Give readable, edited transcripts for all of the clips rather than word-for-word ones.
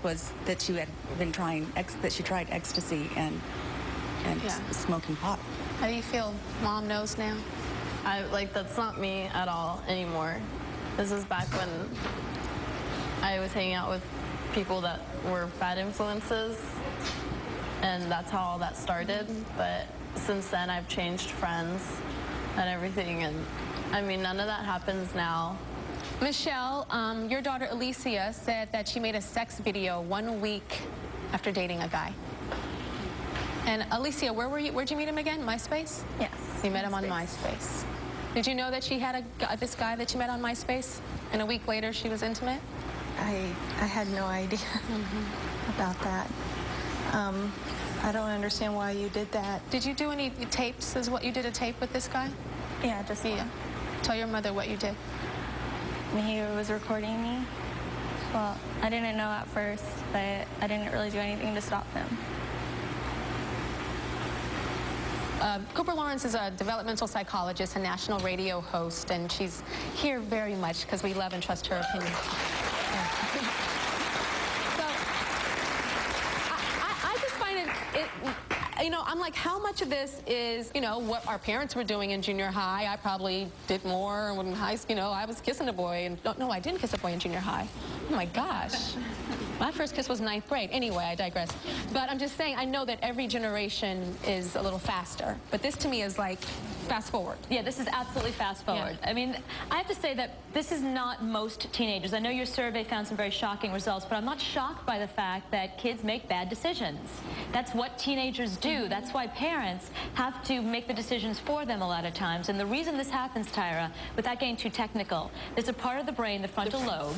was that she had been trying, that she tried ecstasy and smoking pot. How do you feel? Mom knows now? That's not me at all anymore. This is back when I was hanging out with people that were bad influences, and that's how all that started. But since then, I've changed friends and everything, and I mean, none of that happens now. Michelle, your daughter Alicia said that she made a sex video 1 week after dating a guy. And Alicia, where were you? Where'd you meet him again? MySpace? Yes. You met him on MySpace. Did you know that she had this guy that you met on MySpace, and a week later she was intimate? I had no idea about that. I don't understand why you did that. Did you do any tapes? Is what you did a tape with this guy? Yeah, just one. Tell your mother what you did. He was recording me. Well, I didn't know at first, but I didn't really do anything to stop him. Cooper Lawrence is a developmental psychologist, a national radio host, and she's here very much because we love and trust her opinion. So, I just find it, you know, I'm like, how much of this is, you know, what our parents were doing in junior high? I probably did more when you know, I was kissing a boy, and no, I didn't kiss a boy in junior high. Oh my gosh. My first kiss was 9th grade. Anyway, I digress. But I'm just saying, I know that every generation is a little faster. But this to me is like fast forward. Yeah, this is absolutely fast forward. Yeah. I mean, I have to say that this is not most teenagers. I know your survey found some very shocking results, but I'm not shocked by the fact that kids make bad decisions. That's what teenagers do. That's why parents have to make the decisions for them a lot of times. And the reason this happens, Tyra, without getting too technical, there's a part of the brain, the frontal lobe,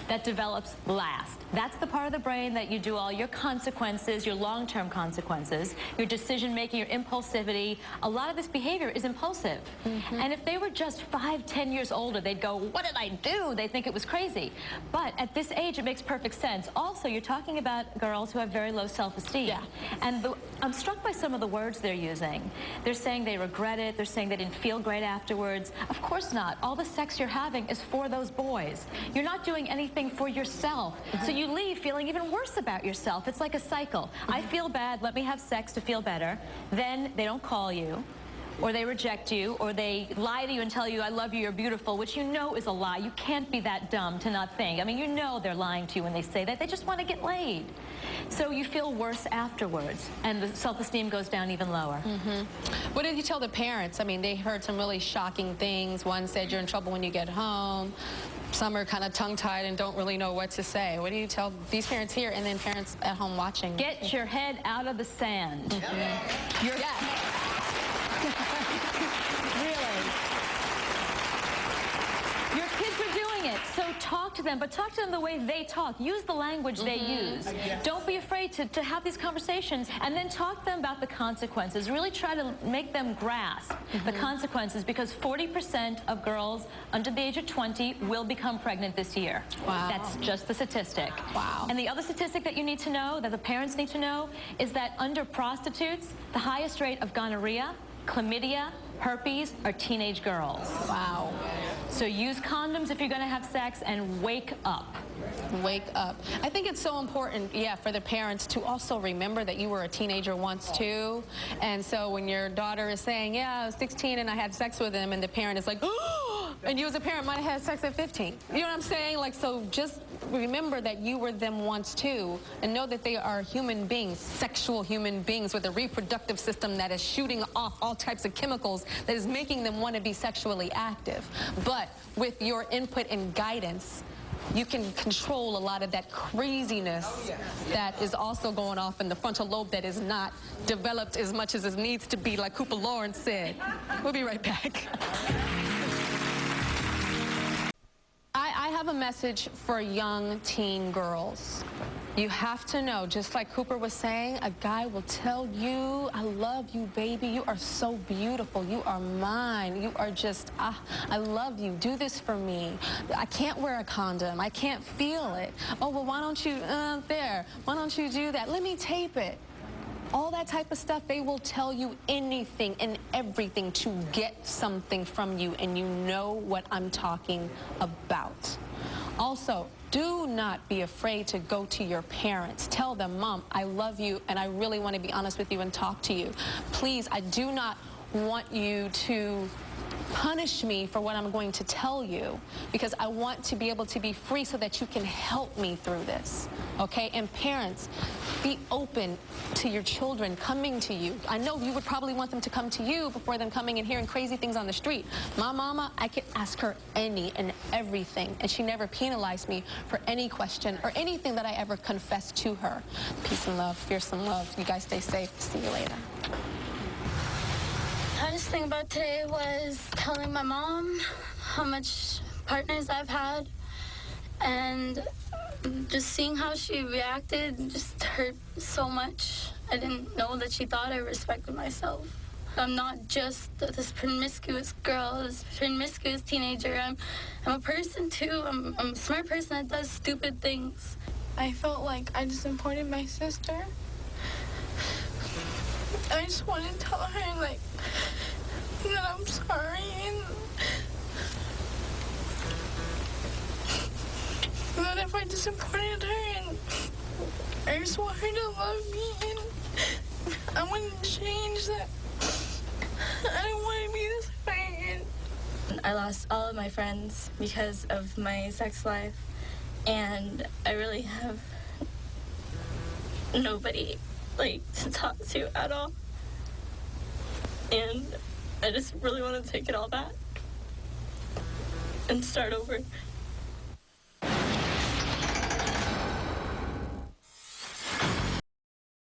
that develops last. That's the part of the brain that you do all your consequences, your long-term consequences, your decision-making, your impulsivity. A lot of this behavior is impulsive. And if they were just 5, 10 years older, they'd go, what did I do? They'd think it was crazy. But at this age, it makes perfect sense. Also, you're talking about girls who have very low self-esteem. Yeah. And I'm struck by some of the words they're using. They're saying they regret it. They're saying they didn't feel great afterwards. Of course not. All the sex you're having is for those boys. You're not doing anything for yourself. So you leave feeling even worse about yourself. It's like a cycle. I feel bad, let me have sex to feel better. Then they don't call you, or they reject you, or they lie to you and tell you, I love you, you're beautiful, which you know is a lie. You can't be that dumb to not think. I mean, you know they're lying to you when they say that. They just want to get laid. So you feel worse afterwards, and the self-esteem goes down even lower. What did you tell the parents? I mean, they heard some really shocking things. One said you're in trouble when you get home. Some are kind of tongue-tied and don't really know what to say. What do you tell these parents here and then parents at home watching? Get your head out of the sand. Really. Your kids are doing it, so talk to them, but talk to them the way they talk. Use the language they use. Don't be afraid to have these conversations, and then talk to them about the consequences. Really try to make them grasp the consequences, because 40% of girls under the age of 20 will become pregnant this year. Wow. That's just the statistic. Wow. And the other statistic that you need to know, that the parents need to know, is that under prostitutes, the highest rate of gonorrhea, chlamydia, herpes are teenage girls. Wow. So use condoms if you're going to have sex, and wake up. Wake up. I think it's so important, for the parents to also remember that you were a teenager once too. And so when your daughter is saying, yeah, I was 16 and I had sex with him, and the parent is like, oh, and you as a parent might have had sex at 15. You know what I'm saying? Like, so just remember that you were them once too, and know that they are human beings, sexual human beings with a reproductive system that is shooting off all types of chemicals that is making them want to be sexually active. But with your input and guidance, you can control a lot of that craziness that is also going off in the frontal lobe that is not developed as much as it needs to be, like Cooper Lawrence said. We'll be right back. I have a message for young teen girls. You have to know, just like Cooper was saying, a guy will tell you, I love you, baby. You are so beautiful. You are mine. You are just, I love you. Do this for me. I can't wear a condom. I can't feel it. Oh, well, why don't you, there. Why don't you do that? Let me tape it. All that type of stuff, they will tell you anything and everything to get something from you, and you know what I'm talking about. Also, do not be afraid to go to your parents. Tell them, Mom, I love you and I really want to be honest with you and talk to you. Please, I do not want you to punish me for what I'm going to tell you, because I want to be able to be free so that you can help me through this, okay? And parents, be open to your children coming to you. I know you would probably want them to come to you before them coming and hearing crazy things on the street. My mama, I could ask her any and everything, and she never penalized me for any question or anything that I ever confessed to her. Peace and love, fearsome love. You guys stay safe. See you later. The hardest thing about today was telling my mom how much partners I've had, and just seeing how she reacted just hurt so much. I didn't know that she thought I respected myself. I'm not just this promiscuous girl, this promiscuous teenager. I'm a person too. I'm a smart person that does stupid things. I felt like I disappointed my sister. I just want to tell her, like, that I'm sorry and that if I disappointed her, and I just want her to love me, and I want to change that. I don't want to be this way. I lost all of my friends because of my sex life, and I really have nobody, like, to talk to at all. And I just really want to take it all back and start over.